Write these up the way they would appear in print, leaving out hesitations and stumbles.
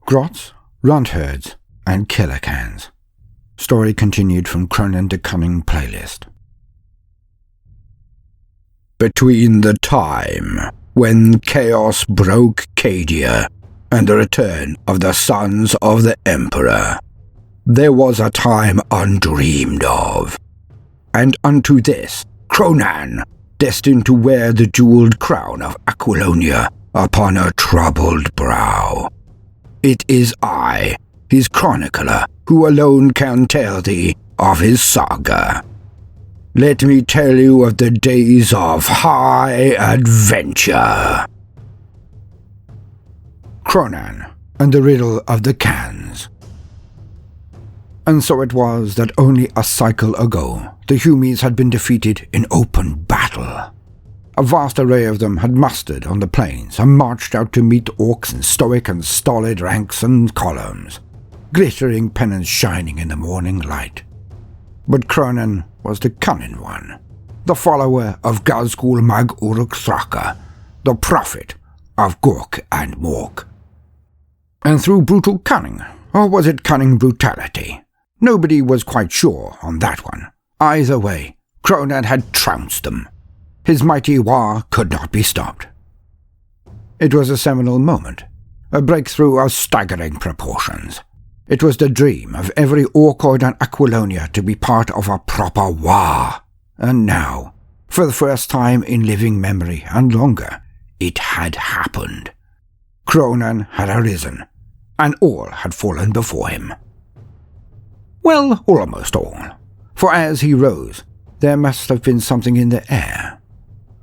Grots, Runtherdz, and Killer Kanz. Story continued from Kronan to Kunnin playlist. Between the time when chaos broke Cadia and the return of the sons of the Emperor, there was a time undreamed of. And unto this, Kronan, destined to wear the jewelled crown of Aquilonia upon a troubled brow. It is I, his chronicler, who alone can tell thee of his saga. Let me tell you of the days of high adventure. Kronan and the riddle of the Kanz. And so it was that only a cycle ago the Humies had been defeated in open battle. A vast array of them had mustered on the plains and marched out to meet orcs in stoic and stolid ranks and columns, glittering pennons shining in the morning light. But Kronan was the cunning one, the follower of Gazgul Mag Uruk Thraka, the prophet of Gork and Mork. And through brutal cunning, or was it cunning brutality? Nobody was quite sure on that one. Either way, Kronan had trounced them. His mighty war could not be stopped. It was a seminal moment, a breakthrough of staggering proportions. It was the dream of every Ork Odd and Aquilonia to be part of a proper war. And now, for the first time in living memory and longer, it had happened. Kronan had arisen, and all had fallen before him. Well, almost all, for as he rose, there must have been something in the air.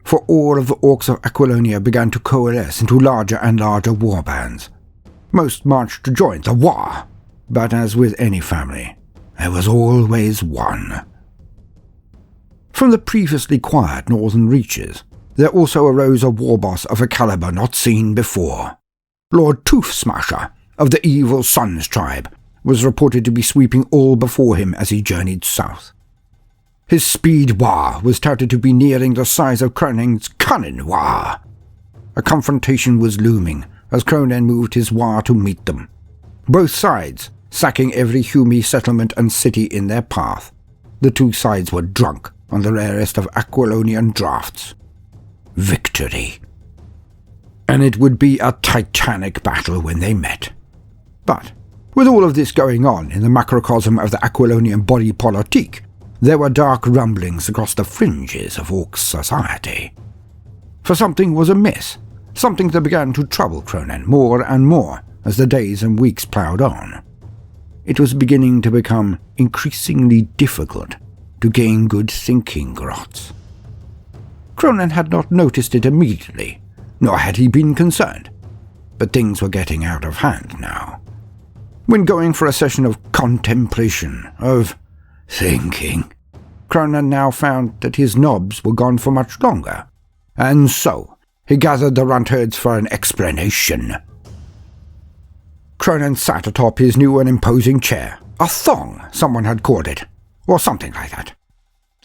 For all of the orcs of Aquilonia began to coalesce into larger and larger war bands. Most marched to join the war, but as with any family, there was always one. From the previously quiet northern reaches, there also arose a war boss of a caliber not seen before. Lord Tooth Smasher of the Evil Sons tribe was reported to be sweeping all before him as he journeyed south. His speed war was touted to be nearing the size of Kronan's cunning war. A confrontation was looming as Kronan moved his war to meet them. Both sides sacking every Humie settlement and city in their path. The two sides were drunk on the rarest of Aquilonian draughts. Victory. And it would be a titanic battle when they met. But with all of this going on in the macrocosm of the Aquilonian body politique, there were dark rumblings across the fringes of Orc society. For something was amiss, something that began to trouble Kronan more and more as the days and weeks ploughed on. It was beginning to become increasingly difficult to gain good thinking grots. Kronan had not noticed it immediately, nor had he been concerned, but things were getting out of hand now. When going for a session of contemplation, of thinking, Kronan now found that his knobs were gone for much longer, and so he gathered the Runtherdz for an explanation. Kronan sat atop his new and imposing chair, a thong someone had called it, or something like that.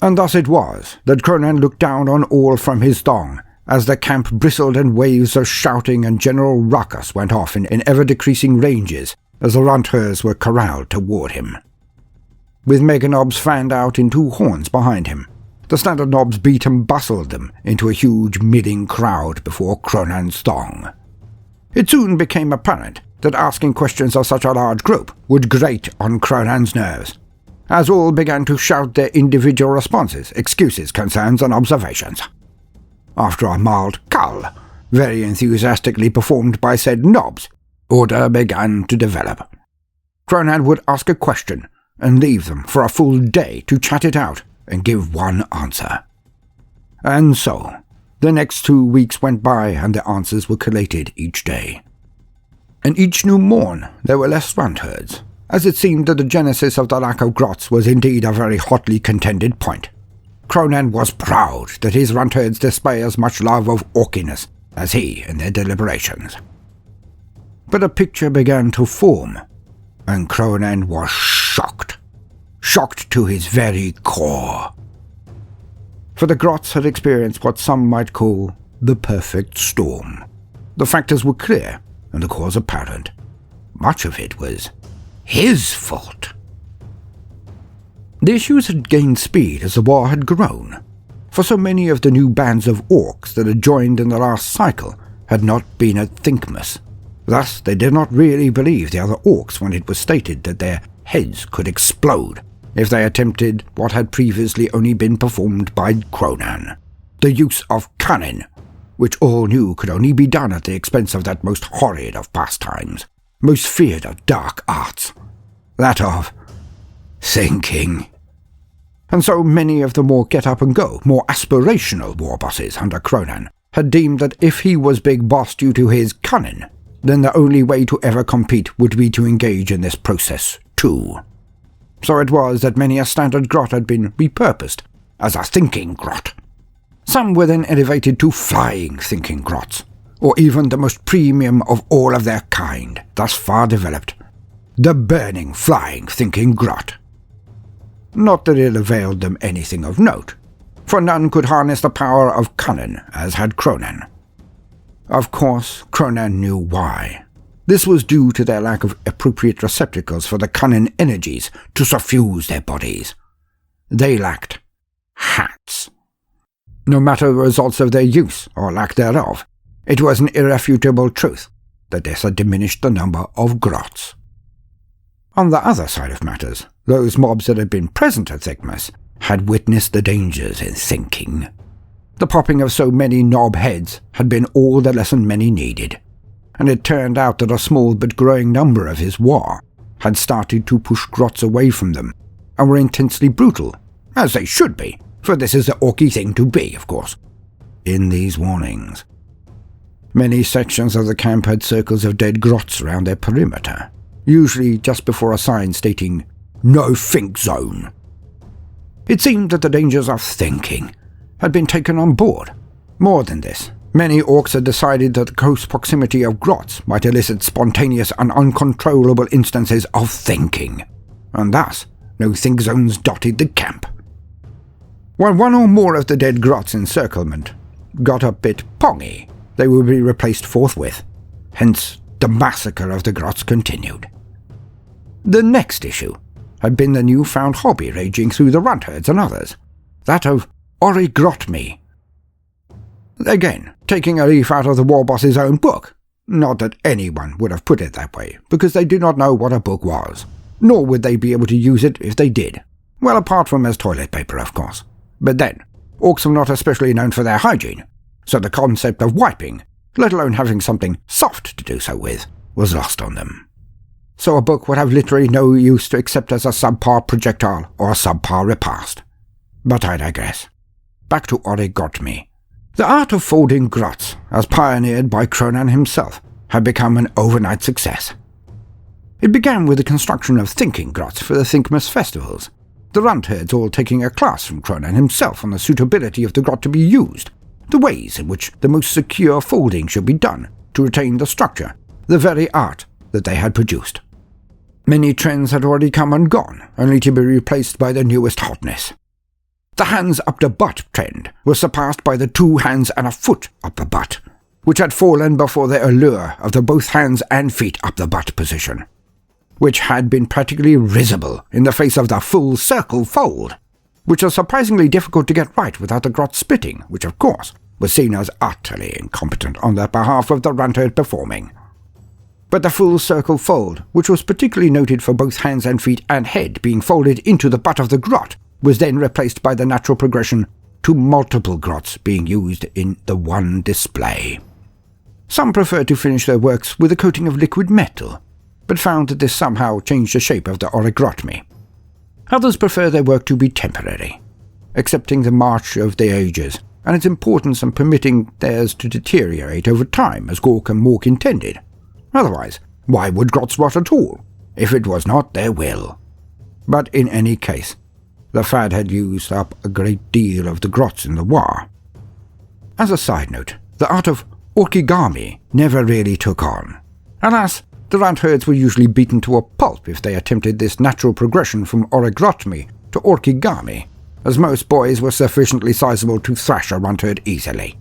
And thus it was that Kronan looked down on all from his thong, as the camp bristled and waves of shouting and general ruckus went off in ever-decreasing ranges as the Runtherdz were corralled toward him. With meganobs fanned out in two horns behind him, the standard knobs beat and bustled them into a huge milling crowd before Kronan's thong. It soon became apparent that asking questions of such a large group would grate on Kronan's nerves, as all began to shout their individual responses, excuses, concerns, and observations. After a mild cull, very enthusiastically performed by said knobs, order began to develop. Kronan would ask a question and leave them for a full day to chat it out and give one answer. And so, the next 2 weeks went by and the answers were collated each day. And each new morn there were less Runtherdz, as it seemed that the genesis of the lack of grots was indeed a very hotly contended point. Kronan was proud that his Runtherdz display as much love of orkiness as he in their deliberations. But a picture began to form, and Kronan was shocked to his very core. For the grots had experienced what some might call the perfect storm. The factors were clear, and the cause apparent. much of it was his fault. The issues had gained speed as the war had grown, for so many of the new bands of orcs that had joined in the last cycle had not been at Thinkmas. Thus, they did not really believe the other orcs when it was stated that their heads could explode if they attempted what had previously only been performed by Kronan, the use of Kunnin, which all knew could only be done at the expense of that most horrid of pastimes, most feared of dark arts, that of thinking. And so many of the more get-up-and-go, more aspirational war bosses under Kronan had deemed that if he was big boss due to his Kunnin, then the only way to ever compete would be to engage in this process too. So it was that many a standard grot had been repurposed as a thinking grot. Some were then elevated to flying thinking grots, or even the most premium of all of their kind, thus far developed, the burning flying thinking grot. Not that it availed them anything of note, for none could harness the power of Kunnin as had Kronan. Of course, Kronan knew why. This was due to their lack of appropriate receptacles for the Kunnin energies to suffuse their bodies. They lacked hats. No matter the results of their use, or lack thereof, it was an irrefutable truth that this had diminished the number of grots. On the other side of matters, those mobs that had been present at Thinkmas had witnessed the dangers in thinking. The popping of so many knob heads had been all the lesson many needed, and it turned out that a small but growing number of his war had started to push grots away from them, and were intensely brutal, as they should be, for this is the orky thing to be, of course, in these warnings. Many sections of the camp had circles of dead grots around their perimeter, usually just before a sign stating, "No think zone." It seemed that the dangers of thinking had been taken on board. More than this, many orcs had decided that the close proximity of grots might elicit spontaneous and uncontrollable instances of thinking, and thus no think zones dotted the camp. When one or more of the dead grots' encirclement got a bit pongy, they would be replaced forthwith. Hence, the massacre of the grots continued. The next issue had been the newfound hobby raging through the Runtherdz and others, that of origotmy. Again, taking a leaf out of the war boss's own book. Not that anyone would have put it that way, because they did not know what a book was, nor would they be able to use it if they did. Well, apart from as toilet paper, of course. But then, orcs are not especially known for their hygiene, so the concept of wiping, let alone having something soft to do so with, was lost on them. So a book would have literally no use to except as a subpar projectile or a subpar repast. But I digress. Back to origotmy. The art of folding grots, as pioneered by Kronan himself, had become an overnight success. It began with the construction of thinking grots for the Thinkmas festivals, the Runtherdz all taking a class from Kronan himself on the suitability of the grot to be used, the ways in which the most secure folding should be done to retain the structure, the very art that they had produced. Many trends had already come and gone, only to be replaced by the newest hotness. The hands up the butt trend was surpassed by the 2 hands and a foot up the butt, which had fallen before the allure of the both hands and feet up the butt position, which had been practically risible in the face of the full circle fold, which was surprisingly difficult to get right without the grot splitting, which of course was seen as utterly incompetent on the behalf of the Runtherd performing. But the full circle fold, which was particularly noted for both hands and feet and head being folded into the butt of the grot, was then replaced by the natural progression to multiple grots being used in the one display. Some preferred to finish their works with a coating of liquid metal, but found that this somehow changed the shape of the origotmy. Others prefer their work to be temporary, accepting the march of the ages and its importance in permitting theirs to deteriorate over time as Gork and Mork intended. Otherwise, why would grots rot at all, if it was not their will? But in any case, the fad had used up a great deal of the grots in the war. As a side note, the art of origami never really took on. Alas, the Runtherdz were usually beaten to a pulp if they attempted this natural progression from origotmy to origami, as most boys were sufficiently sizable to thrash a Runtherd easily.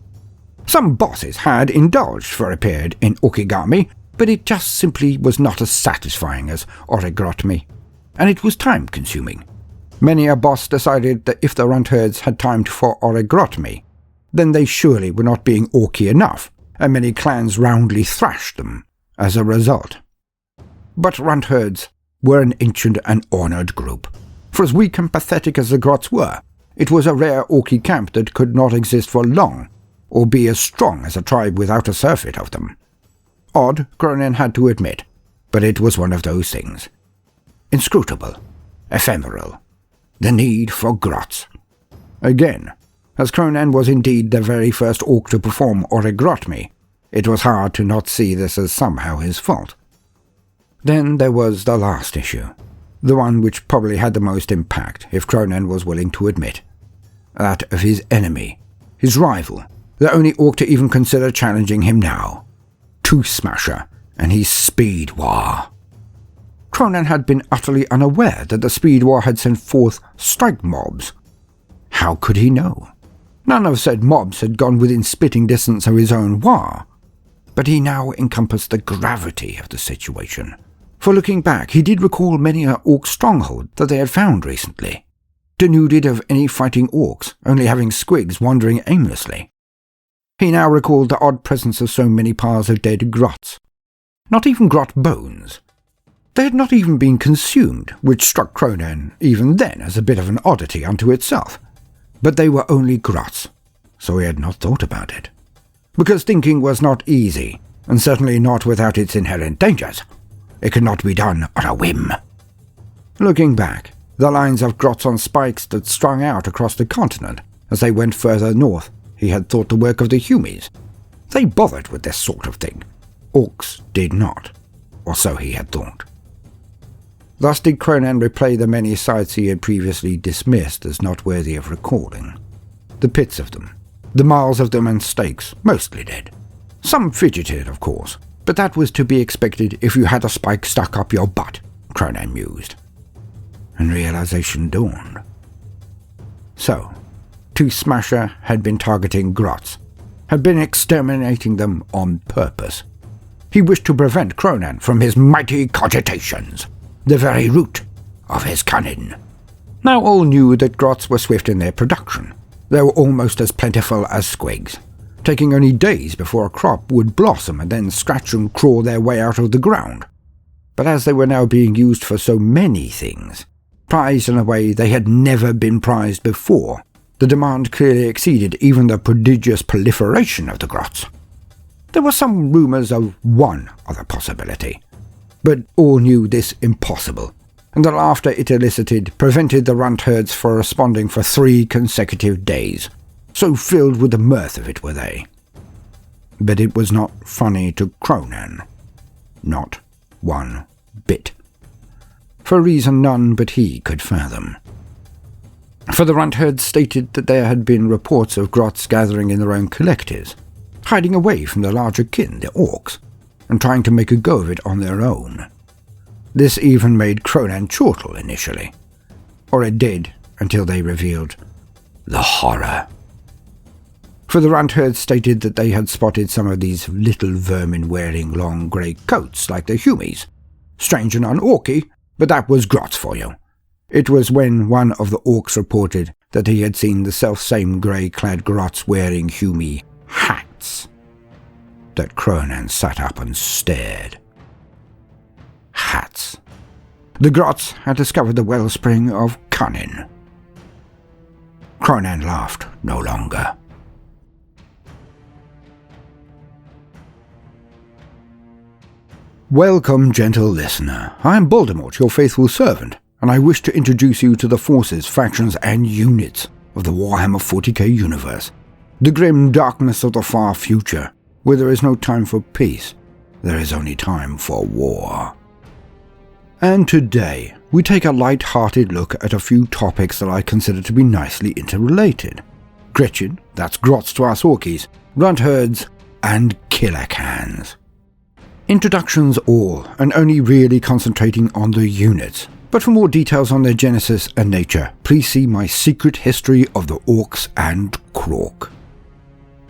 Some bosses had indulged for a period in origami, but it just simply was not as satisfying as Ork Odd, and it was time-consuming. Many a boss decided that if the Runtherders had time for Ork Odd, then they surely were not being orky enough, and many clans roundly thrashed them as a result. But Runtherders were an ancient and honoured group. For as weak and pathetic as the Grots were, it was a rare orky camp that could not exist for long, or be as strong as a tribe without a surfeit of them. Odd, Kronan had to admit, but it was one of those things. Inscrutable, ephemeral, the need for Grots. Again, as Kronan was indeed the very first orc to perform Ork Odd, it was hard to not see this as somehow his fault. Then there was the last issue, the one which probably had the most impact, if Kronan was willing to admit. That of his enemy, his rival, the only orc to even consider challenging him now. Tooth Smasher and his Speed War. Kronan had been utterly unaware that the Speed War had sent forth strike mobs. How could he know? None of said mobs had gone within spitting distance of his own war. But he now encompassed the gravity of the situation. For looking back, he did recall many an orc stronghold that they had found recently, denuded of any fighting orcs, only having squigs wandering aimlessly. He now recalled the odd presence of so many piles of dead grots. Not even grot bones. They had not even been consumed, which struck Kronan even then as a bit of an oddity unto itself. But they were only grots, so he had not thought about it. Because thinking was not easy, and certainly not without its inherent dangers. It could not be done on a whim. Looking back, the lines of grots on spikes that strung out across the continent as they went further north, he had thought the work of the Humies. They bothered with this sort of thing. Orcs did not, or so he had thought. Thus did Kronan replay the many sights he had previously dismissed as not worthy of recalling. The pits of them, the miles of them and stakes, mostly dead. Some fidgeted, of course, but that was to be expected if you had a spike stuck up your butt, Kronan mused. And realization dawned. So, Tooth Smasher had been targeting grots, had been exterminating them on purpose. He wished to prevent Kronan from his mighty cogitations, the very root of his Kunnin. Now all knew that grots were swift in their production. They were almost as plentiful as squigs, taking only days before a crop would blossom and then scratch and crawl their way out of the ground. But as they were now being used for so many things, prized in a way they had never been prized before, the demand clearly exceeded even the prodigious proliferation of the grots. There were some rumours of one other possibility, but all knew this impossible, and the laughter it elicited prevented the Runtherders from responding for 3 consecutive days. So filled with the mirth of it were they. But it was not funny to Kronan. Not one bit. For a reason none but he could fathom. For the Runtherders stated that there had been reports of grots gathering in their own collectives, hiding away from the larger kin, the orcs, and trying to make a go of it on their own. This even made Kronan chortle initially, or it did until they revealed the horror. For the Runtherders stated that they had spotted some of these little vermin wearing long grey coats like the Humies. Strange and un-orky, but that was grots for you. It was when one of the orcs reported that he had seen the self-same grey-clad grots wearing Humie hats that Kronan sat up and stared. Hats. The grots had discovered the wellspring of Kunnin. Kronan laughed no longer. Welcome, gentle listener. I am Baldermort, your faithful servant, and I wish to introduce you to the forces, factions, and units of the Warhammer 40k universe. The grim darkness of the far future, where there is no time for peace, there is only time for war. And today, we take a light-hearted look at a few topics that I consider to be nicely interrelated. Gretchin, that's grots to us orkies, Runtherders, and killer cans. Introductions all, and only really concentrating on the units, but for more details on their genesis and nature, please see my secret history of the orcs and Krork.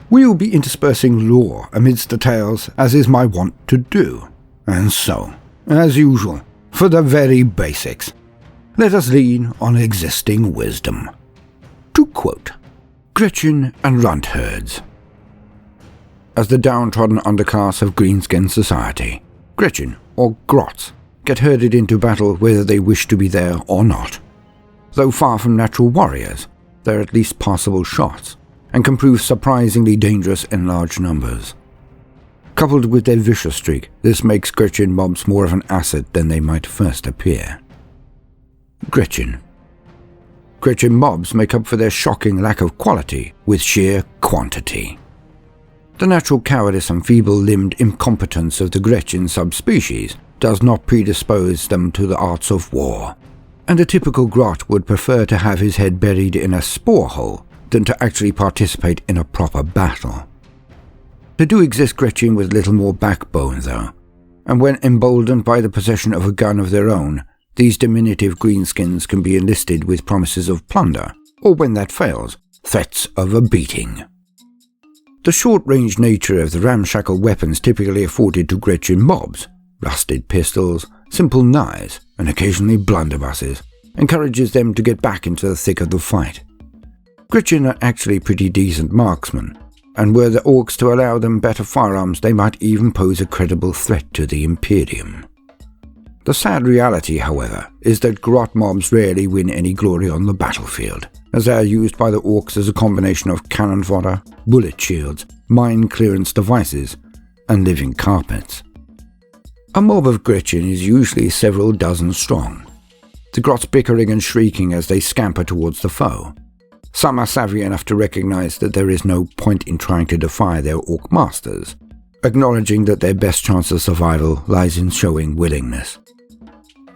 We will be interspersing lore amidst the tales, as is my wont to do, And so, as usual, for the very basics, let us lean on existing wisdom. To quote Gretchin and Runtherdz. As the downtrodden underclass of greenskin society, Gretchin, or Grots, get herded into battle whether they wish to be there or not. Though far from natural warriors, they're at least passable shots, and can prove surprisingly dangerous in large numbers. Coupled with their vicious streak, this makes Gretchin mobs more of an asset than they might first appear. Gretchin mobs make up for their shocking lack of quality with sheer quantity. The natural cowardice and feeble-limbed incompetence of the Gretchin subspecies does not predispose them to the arts of war, and a typical Grot would prefer to have his head buried in a spore hole than to actually participate in a proper battle. There do exist Gretchin with little more backbone, though, and when emboldened by the possession of a gun of their own, these diminutive greenskins can be enlisted with promises of plunder, or when that fails, threats of a beating. The short-range nature of the ramshackle weapons typically afforded to Gretchin mobs, rusted pistols, simple knives, and occasionally blunderbusses, encourages them to get back into the thick of the fight. Gretchin are actually pretty decent marksmen, and were the orcs to allow them better firearms, they might even pose a credible threat to the Imperium. The sad reality, however, is that Grot mobs rarely win any glory on the battlefield, as they are used by the orcs as a combination of cannon fodder, bullet shields, mine clearance devices, and living carpets. A mob of Gretchin is usually several dozen strong, the Grots bickering and shrieking as they scamper towards the foe. Some are savvy enough to recognize that there is no point in trying to defy their orc masters, acknowledging that their best chance of survival lies in showing willingness.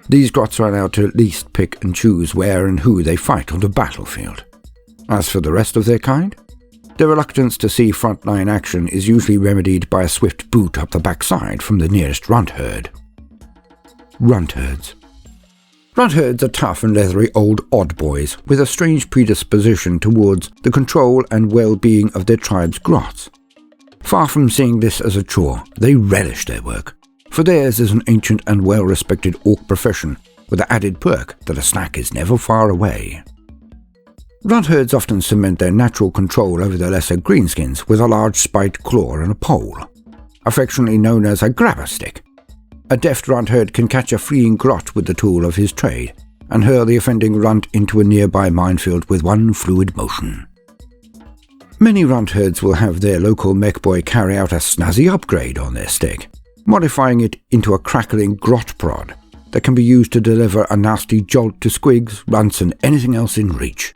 These Grots are allowed to at least pick and choose where and who they fight on the battlefield. As for the rest of their kind, their reluctance to see frontline action is usually remedied by a swift boot up the backside from the nearest Runtherd. Runtherdz. Runtherdz are tough and leathery old odd boys with a strange predisposition towards the control and well-being of their tribe's Grots. Far from seeing this as a chore, they relish their work, for theirs is an ancient and well-respected orc profession, with the added perk that a snack is never far away. Runtherdz often cement their natural control over the lesser greenskins with a large spiked claw and a pole, affectionately known as a grabber stick. A deft Runtherd can catch a fleeing Grot with the tool of his trade, and hurl the offending runt into a nearby minefield with one fluid motion. Many Runtherdz will have their local mech boy carry out a snazzy upgrade on their stick, modifying it into a crackling Grot prod that can be used to deliver a nasty jolt to squigs, runts, and anything else in reach.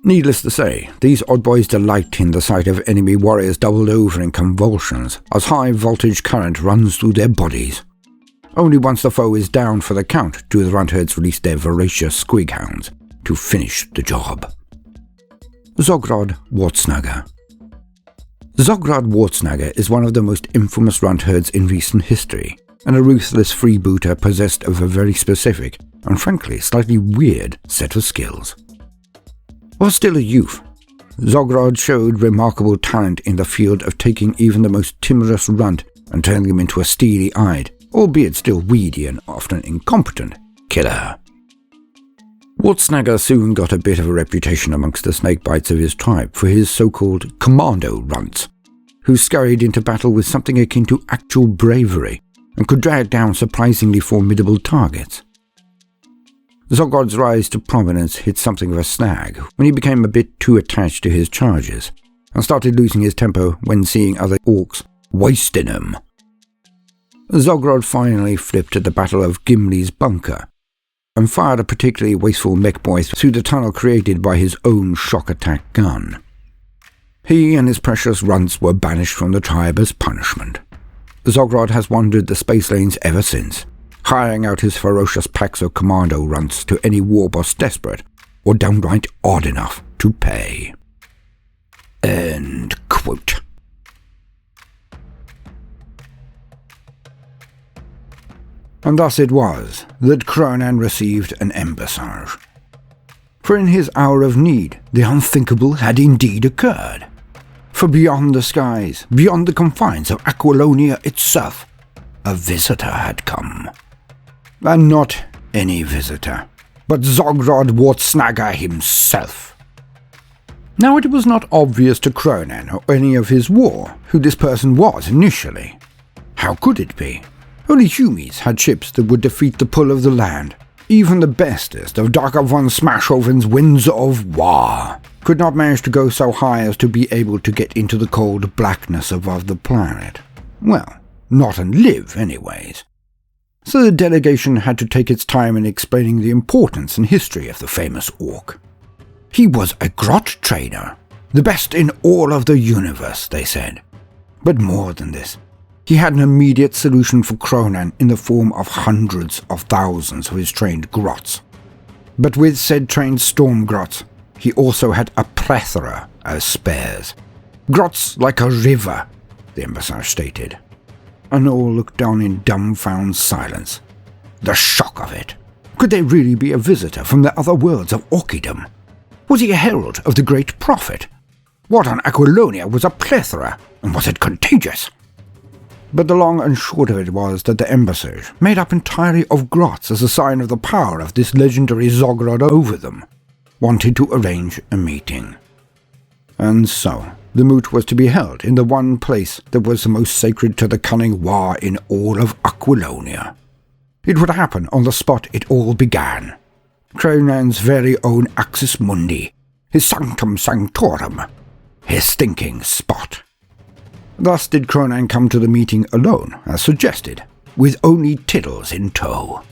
Needless to say, these odd boys delight in the sight of enemy warriors doubled over in convulsions as high-voltage current runs through their bodies. Only once the foe is down for the count do the Runtherdz release their voracious squig hounds to finish the job. Zogrod Wartsnagger. Zogrod Wartsnagger is one of the most infamous Runtherdz in recent history, and a ruthless freebooter possessed of a very specific, and frankly slightly weird, set of skills. While still a youth, Zogrod showed remarkable talent in the field of taking even the most timorous runt and turning him into a steely-eyed, albeit still weedy and often incompetent, killer. Wartsnagger soon got a bit of a reputation amongst the snakebites of his tribe for his so-called commando runts, who scurried into battle with something akin to actual bravery and could drag down surprisingly formidable targets. Zogrod's rise to prominence hit something of a snag when he became a bit too attached to his charges, and started losing his temper when seeing other orcs wasting him. Zogrod finally flipped at the Battle of Gimli's Bunker, and fired a particularly wasteful mech boy through the tunnel created by his own shock attack gun. He and his precious runts were banished from the tribe as punishment. Zogrod has wandered the space lanes ever since, hiring out his ferocious packs of commando runts to any war boss desperate, or downright odd enough to pay. End quote. And thus it was that Kronan received an embassage. For in his hour of need, the unthinkable had indeed occurred. For beyond the skies, beyond the confines of Aquilonia itself, a visitor had come. And not any visitor, but Zogrod Wartsnagger himself. Now it was not obvious to Kronan or any of his war who this person was initially. How could it be? Only Humies had ships that would defeat the pull of the land. Even the bestest of Dagger von Smashoven's Winds of War could not manage to go so high as to be able to get into the cold blackness above the planet. Well, not and live, anyways. So the delegation had to take its time in explaining the importance and history of the famous Ork. He was a grot trader, the best in all of the universe, they said. But more than this, he had an immediate solution for Kronan in the form of hundreds of thousands of his trained grots. But with said trained storm grots, he also had a plethora of spares. Grots like a river, the embassage stated. And all looked down in dumbfound silence. The shock of it. Could they really be a visitor from the other worlds of Orkidom? Was he a herald of the great prophet? What on Aquilonia was a plethora, and was it contagious? But the long and short of it was that the embassage, made up entirely of grots as a sign of the power of this legendary Zogrod over them, wanted to arrange a meeting. And so, the moot was to be held in the one place that was the most sacred to the cunning War in all of Aquilonia. It would happen on the spot it all began. Kronan's very own Axis Mundi, his sanctum sanctorum, his thinking spot. Thus did Kronan come to the meeting alone, as suggested, with only Tiddles in tow.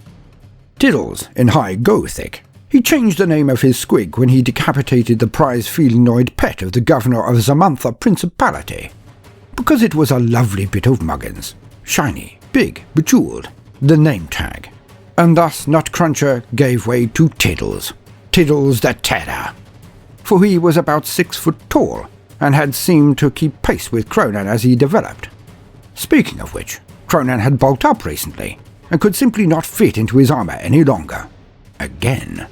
Tiddles in High Gothic. He changed the name of his squig when he decapitated the prize felinoid pet of the governor of Zamantha Principality, because it was a lovely bit of muggins, shiny, big, bejeweled, the name tag. And thus Nutcruncher gave way to Tiddles, Tiddles the Terror. For he was about 6 foot tall, and had seemed to keep pace with Kronan as he developed. Speaking of which, Kronan had bulked up recently, and could simply not fit into his armor any longer. Again.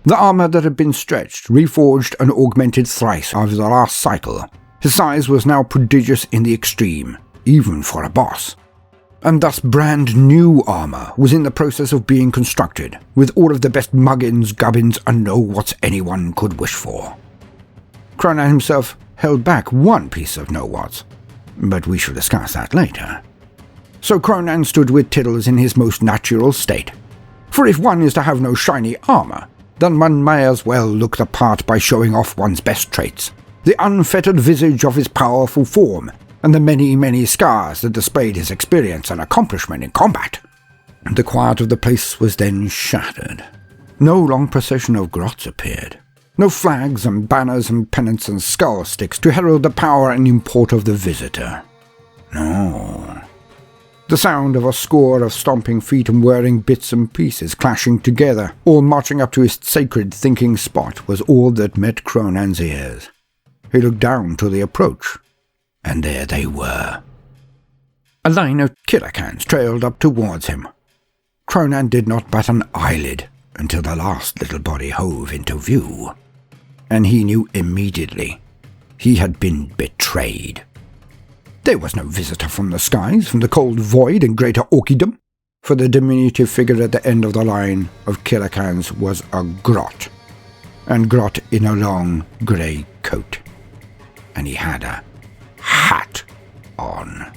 The armor that had been stretched, reforged, and augmented thrice over the last cycle. His size was now prodigious in the extreme, even for a boss. And thus brand new armor was in the process of being constructed, with all of the best muggins, gubbins, and know-whats anyone could wish for. Kronan himself held back one piece of know-whats, but we shall discuss that later. So Kronan stood with Tiddles in his most natural state. For if one is to have no shiny armor, then one may as well look the part by showing off one's best traits, the unfettered visage of his powerful form, and the many, many scars that displayed his experience and accomplishment in combat. The quiet of the place was then shattered. No long procession of grots appeared. No flags and banners and pennants and skull sticks to herald the power and import of the visitor. No. The sound of a score of stomping feet and whirring bits and pieces clashing together, all marching up to his sacred thinking spot, was all that met Kronan's ears. He looked down to the approach, and there they were. A line of killer cans trailed up towards him. Kronan did not bat an eyelid until the last little body hove into view, and he knew immediately he had been betrayed. There was no visitor from the skies, from the cold void in Greater Orkidom, for the diminutive figure at the end of the line of killer cans was a grot, and grot in a long grey coat, and he had a hat on.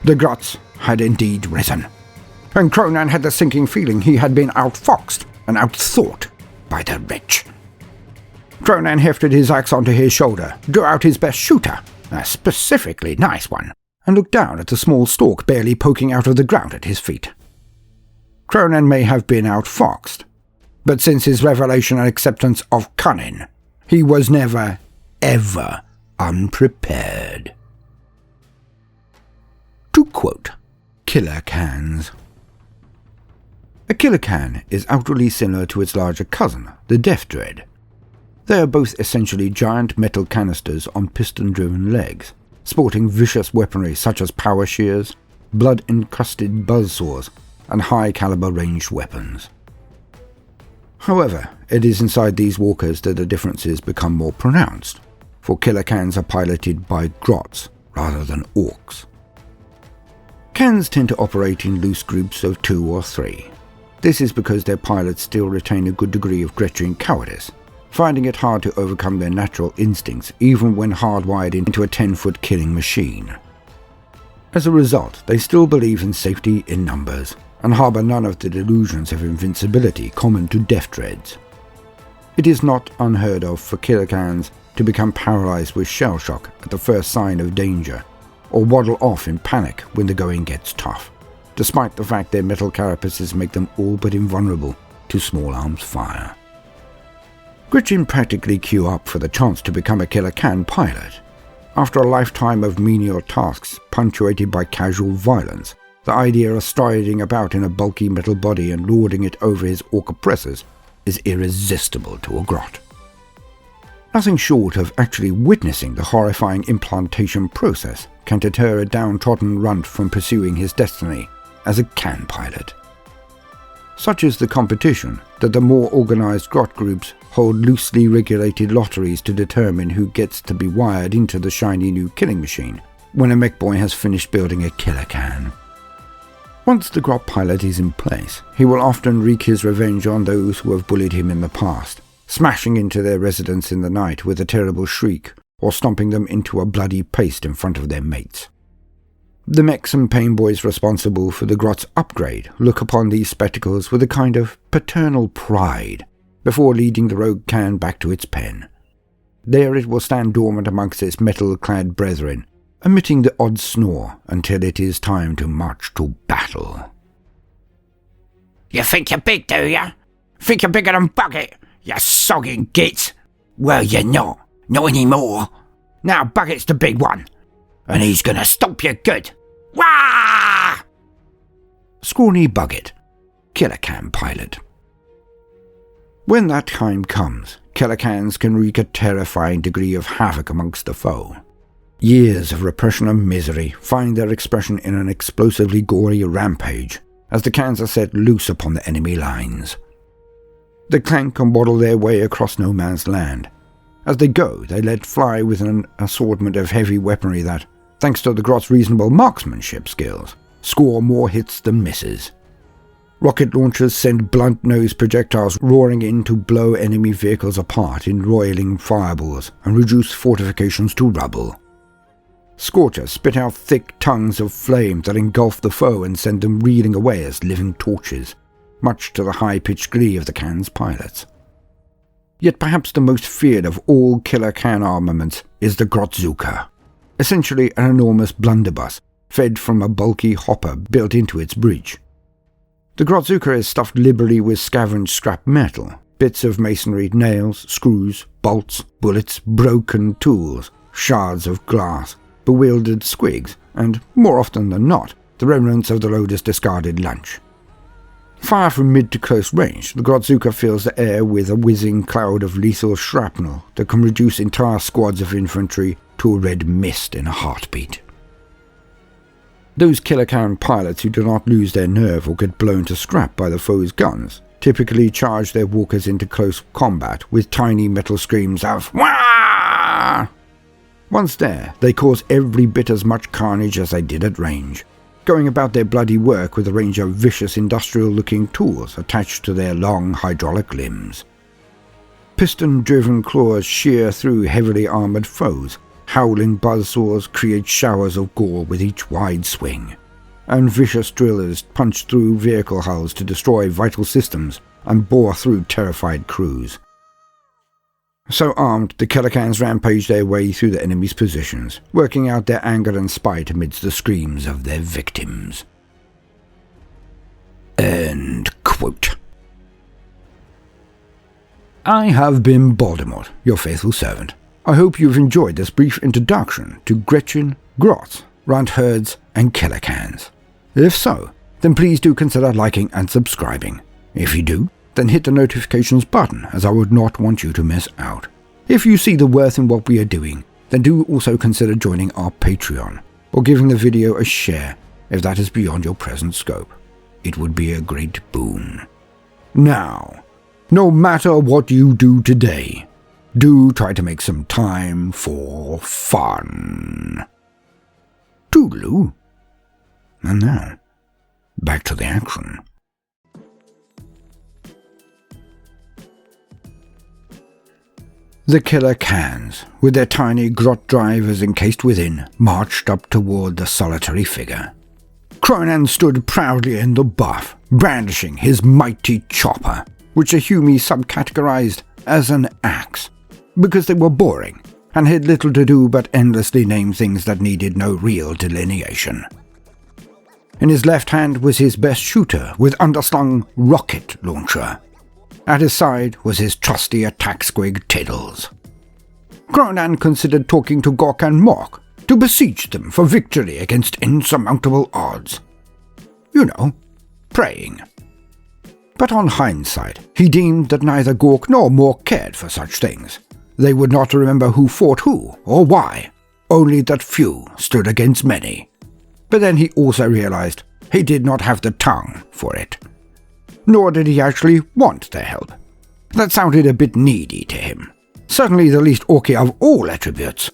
The grots had indeed risen, and Kronan had the sinking feeling he had been outfoxed and outthought by the wretch. Kronan hefted his axe onto his shoulder, drew out his best shooter, a specifically nice one, and looked down at the small stalk barely poking out of the ground at his feet. Kronan may have been outfoxed, but since his revelation and acceptance of Kunnin, he was never, ever unprepared. To quote Killer Cans. A killer can is outwardly similar to its larger cousin, the Death Dread. They are both essentially giant metal canisters on piston-driven legs, sporting vicious weaponry such as power shears, blood-encrusted buzzsaws, and high-caliber ranged weapons. However, it is inside these walkers that the differences become more pronounced, for killer cans are piloted by grots rather than orcs. Kanz tend to operate in loose groups of 2 or 3. This is because their pilots still retain a good degree of Gretchin cowardice, finding it hard to overcome their natural instincts even when hardwired into a 10-foot killing machine. As a result, they still believe in safety in numbers, and harbour none of the delusions of invincibility common to death dreads. It is not unheard of for killer Kanz to become paralysed with shell shock at the first sign of danger, or waddle off in panic when the going gets tough, despite the fact their metal carapaces make them all but invulnerable to small arms fire. Gretchin practically queue up for the chance to become a killer Kan pilot. After a lifetime of menial tasks punctuated by casual violence, the idea of striding about in a bulky metal body and lording it over his orc oppressors is irresistible to a grot. Nothing short of actually witnessing the horrifying implantation process can deter a downtrodden runt from pursuing his destiny as a Kan pilot. Such is the competition that the more organised grot groups hold loosely regulated lotteries to determine who gets to be wired into the shiny new killing machine when a mech boy has finished building a killer Kan. Once the grot pilot is in place, he will often wreak his revenge on those who have bullied him in the past, smashing into their residence in the night with a terrible shriek, or stomping them into a bloody paste in front of their mates. The mechs and pain boys responsible for the grot's upgrade look upon these spectacles with a kind of paternal pride before leading the rogue Kan back to its pen. There it will stand dormant amongst its metal-clad brethren, emitting the odd snore until it is time to march to battle. You think you're big, do ya? Think you're bigger than Bucket, you sogging git? Well, you're not. Not anymore. Now Bucket's the big one, and he's gonna stomp you good. Wah! Scrawny Bucket, killer Kan pilot. When that time comes, killer Kans can wreak a terrifying degree of havoc amongst the foe. Years of repression and misery find their expression in an explosively gory rampage as the Kans are set loose upon the enemy lines. They clank and waddle their way across no man's land. As they go, they let fly with an assortment of heavy weaponry that, thanks to the grot's reasonable marksmanship skills, score more hits than misses. Rocket launchers send blunt-nosed projectiles roaring in to blow enemy vehicles apart in roiling fireballs and reduce fortifications to rubble. Scorchers spit out thick tongues of flame that engulf the foe and send them reeling away as living torches, much to the high-pitched glee of the Kan's pilots. Yet perhaps the most feared of all killer Kan armaments is the Grotzuka, essentially an enormous blunderbuss fed from a bulky hopper built into its breech. The Grotzuka is stuffed liberally with scavenged scrap metal, bits of masonry, nails, screws, bolts, bullets, broken tools, shards of glass, bewildered squigs, and, more often than not, the remnants of the loader's discarded lunch. Far from mid to close range, the Grotzuka fills the air with a whizzing cloud of lethal shrapnel that can reduce entire squads of infantry to a red mist in a heartbeat. Those killer Kan pilots who do not lose their nerve or get blown to scrap by the foe's guns typically charge their walkers into close combat with tiny metal screams of "Wah!" Once there, they cause every bit as much carnage as they did at range, going about their bloody work with a range of vicious industrial-looking tools attached to their long hydraulic limbs. Piston-driven claws shear through heavily armoured foes, howling buzzsaws create showers of gore with each wide swing, and vicious drillers punch through vehicle hulls to destroy vital systems and bore through terrified crews. So armed, the killer Kans rampage their way through the enemy's positions, working out their anger and spite amidst the screams of their victims. End quote. I have been Baldermort, your faithful servant. I hope you've enjoyed this brief introduction to Gretchin Grots, Runtherdz, and killer Kans. If so, then please do consider liking and subscribing. If you do, then hit the notifications button, as I would not want you to miss out. If you see the worth in what we are doing, then do also consider joining our Patreon, or giving the video a share if that is beyond your present scope. It would be a great boon. Now, no matter what you do today, do try to make some time for fun. Toodaloo. And now, back to the action. The killer Kanz, with their tiny grot drivers encased within, marched up toward the solitary figure. Kronan stood proudly in the buff, brandishing his mighty chopper, which the Humies subcategorized as an axe, because they were boring and had little to do but endlessly name things that needed no real delineation. In his left hand was his best shooter with underslung rocket launcher. At his side was his trusty attack squig Tiddles. Kronan considered talking to Gork and Mork to beseech them for victory against insurmountable odds. You know, praying. But on hindsight, he deemed that neither Gork nor Mork cared for such things. They would not remember who fought who or why, only that few stood against many. But then he also realized he did not have the tongue for it. Nor did he actually want their help. That sounded a bit needy to him. Certainly the least orky of all attributes.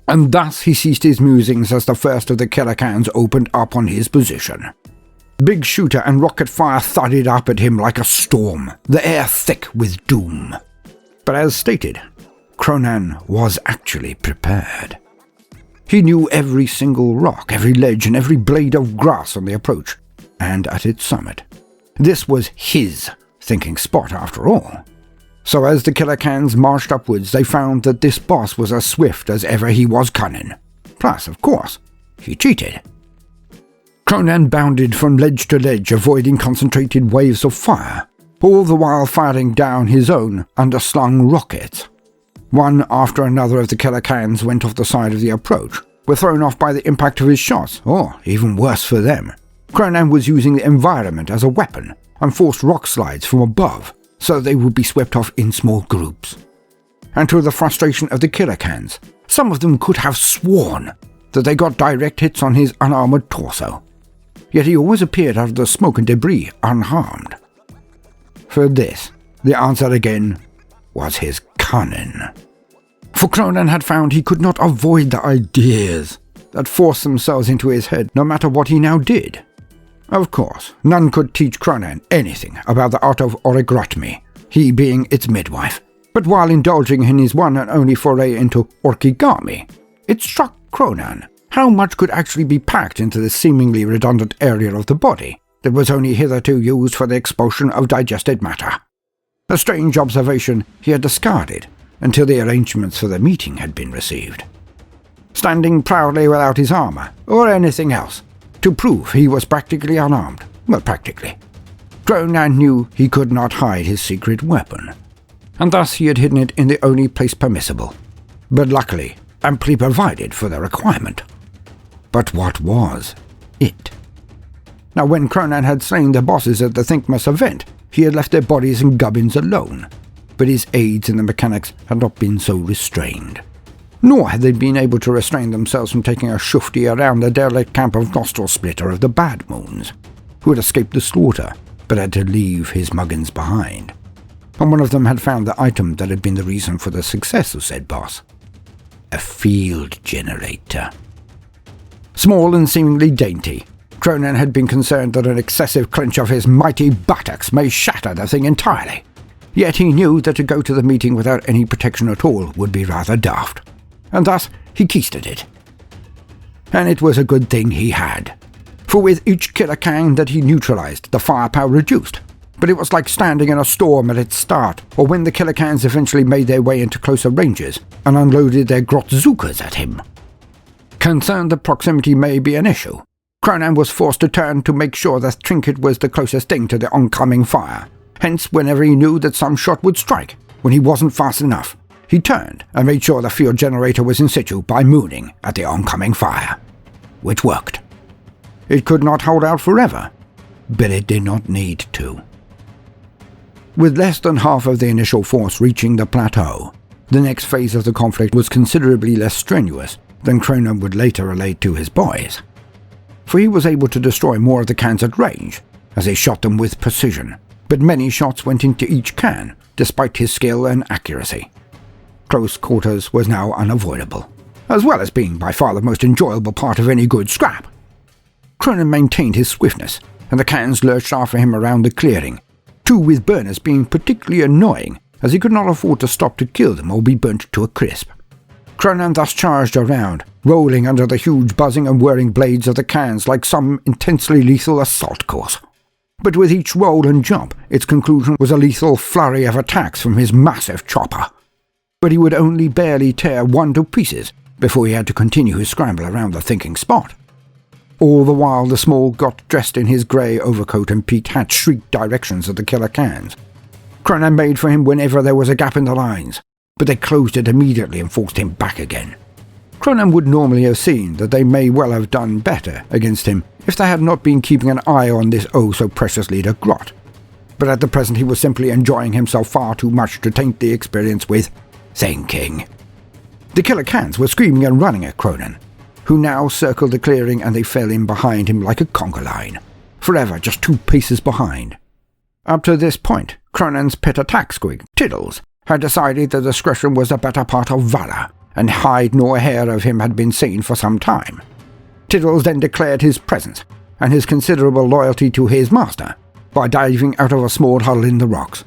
And thus he ceased his musings as the first of the killer cans opened up on his position. Big shooter and rocket fire thudded up at him like a storm, the air thick with doom. But as stated, Kronan was actually prepared. He knew every single rock, every ledge, and every blade of grass on the approach, and at its summit. This was his thinking spot, after all. So as the killer cans marched upwards, they found that this boss was as swift as ever he was cunning. Plus, of course, he cheated. Kronan bounded from ledge to ledge, avoiding concentrated waves of fire, all the while firing down his own underslung rockets. One after another of the killer cans went off the side of the approach, were thrown off by the impact of his shots, or, even worse for them, Kronan was using the environment as a weapon and forced rock slides from above so they would be swept off in small groups. And to the frustration of the killer cans, some of them could have sworn that they got direct hits on his unarmored torso. Yet he always appeared out of the smoke and debris unharmed. For this, the answer again was his Kunnin. For Kronan had found he could not avoid the ideas that forced themselves into his head no matter what he now did. Of course, none could teach Kronan anything about the art of origratmi, he being its midwife. But while indulging in his one and only foray into origami, it struck Kronan how much could actually be packed into this seemingly redundant area of the body that was only hitherto used for the expulsion of digested matter. A strange observation he had discarded until the arrangements for the meeting had been received. Standing proudly without his armor, or anything else, to prove he was practically unarmed. Well, practically. Kronan knew he could not hide his secret weapon, and thus he had hidden it in the only place permissible, but luckily amply provided for the requirement. But what was it? Now, when Kronan had slain the bosses at the Thinkmas event, he had left their bodies and gubbins alone, but his aides in the mechanics had not been so restrained. Nor had they been able to restrain themselves from taking a shufti around the derelict camp of Nostril Splitter of the Bad Moons, who had escaped the slaughter, but had to leave his muggins behind. And one of them had found the item that had been the reason for the success of said boss. A field generator. Small and seemingly dainty, Kronan had been concerned that an excessive clench of his mighty buttocks may shatter the thing entirely. Yet he knew that to go to the meeting without any protection at all would be rather daft, and thus he keisted it. And it was a good thing he had, for with each killer can that he neutralized, the firepower reduced. But it was like standing in a storm at its start, or when the killer cans eventually made their way into closer ranges and unloaded their grotzookas at him. Concerned that proximity may be an issue, Kronan was forced to turn to make sure the trinket was the closest thing to the oncoming fire. Hence, whenever he knew that some shot would strike, when he wasn't fast enough, he turned and made sure the field generator was in situ by mooning at the oncoming fire. Which worked. It could not hold out forever, but it did not need to. With less than half of the initial force reaching the plateau, the next phase of the conflict was considerably less strenuous than Kronan would later relate to his boys. For he was able to destroy more of the cans at range, as he shot them with precision, but many shots went into each can, despite his skill and accuracy. Close quarters was now unavoidable, as well as being by far the most enjoyable part of any good scrap. Kronan maintained his swiftness, and the Kanz lurched after him around the clearing, two with burners being particularly annoying, as he could not afford to stop to kill them or be burnt to a crisp. Kronan thus charged around, rolling under the huge buzzing and whirring blades of the Kanz like some intensely lethal assault course. But with each roll and jump, its conclusion was a lethal flurry of attacks from his massive chopper. But he would only barely tear one to pieces before he had to continue his scramble around the thinking spot. All the while the small got dressed in his grey overcoat and peaked hat shrieked directions at the killer Kanz. Kronan made for him whenever there was a gap in the lines, but they closed it immediately and forced him back again. Kronan would normally have seen that they may well have done better against him if they had not been keeping an eye on this oh-so-precious leader Grot. But at the present he was simply enjoying himself far too much to taint the experience with thinking. The killer Kanz were screaming and running at Kronan, who now circled the clearing, and they fell in behind him like a conga line, forever just 2 paces behind. Up to this point, Kronan's pet attack squig, Tiddles, had decided that discretion was the better part of valour, and hide nor hair of him had been seen for some time. Tiddles then declared his presence, and his considerable loyalty to his master, by diving out of a small huddle in the rocks.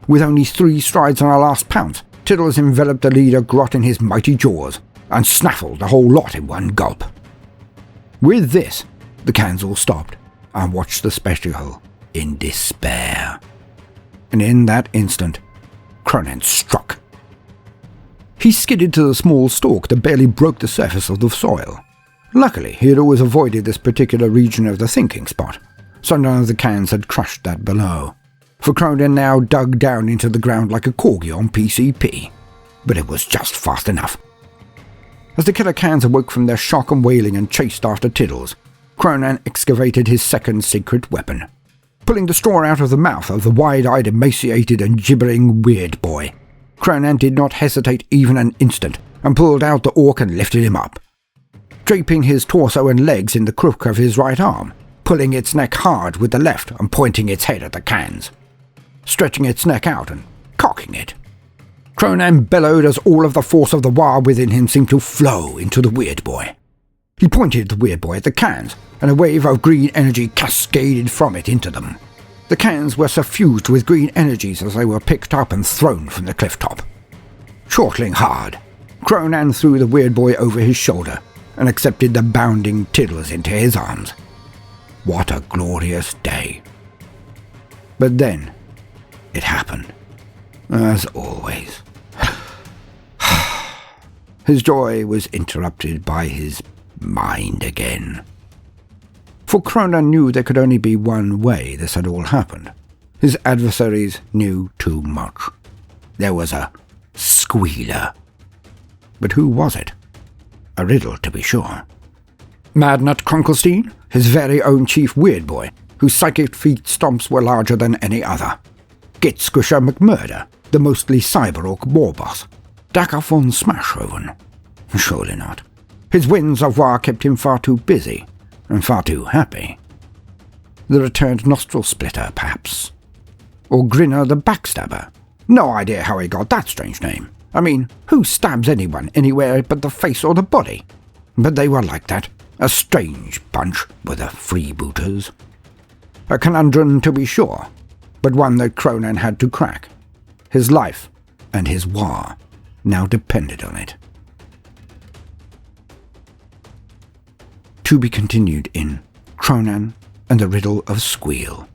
With only 3 strides and a last pounce, Tiddles enveloped the leader Grot in his mighty jaws, and snaffled the whole lot in one gulp. With this, the Kanz all stopped, and watched the spectacle in despair. And in that instant, Kronan struck. He skidded to the small stalk that barely broke the surface of the soil. Luckily, he had always avoided this particular region of the thinking spot, so none of the Kanz had crushed that below, for Kronan now dug down into the ground like a corgi on PCP, but it was just fast enough. As the killer Kanz awoke from their shock and wailing and chased after Tiddles, Kronan excavated his second secret weapon, pulling the straw out of the mouth of the wide-eyed, emaciated and gibbering weird boy. Kronan did not hesitate even an instant, and pulled out the orc and lifted him up, draping his torso and legs in the crook of his right arm, pulling its neck hard with the left and pointing its head at the Kanz, stretching its neck out and cocking it. Kronan bellowed as all of the force of the Wa within him seemed to flow into the weird boy. He pointed the weird boy at the Kanz, and a wave of green energy cascaded from it into them. The Kanz were suffused with green energies as they were picked up and thrown from the cliff top. Chortling hard, Kronan threw the weird boy over his shoulder and accepted the bounding Tiddles into his arms. What a glorious day. But then, it happened. As always. His joy was interrupted by his mind again. For Kronan knew there could only be one way this had all happened. His adversaries knew too much. There was a squealer. But who was it? A riddle, to be sure. Madnut Krunkelstein, his very own chief weird boy, whose psychic feet stomps were larger than any other. Git Squisher McMurder, the mostly cyber-orc war boss. Dakar von Smashhoven. Surely not. His winds of war kept him far too busy, and far too happy. The returned nostril splitter, perhaps. Or Grinner the Backstabber. No idea how he got that strange name. I mean, who stabs anyone anywhere but the face or the body? But they were like that. A strange bunch were the freebooters. A conundrum, to be sure, but one that Kronan had to crack. His life and his war now depended on it. To be continued in Kronan and the Riddle of Squeal.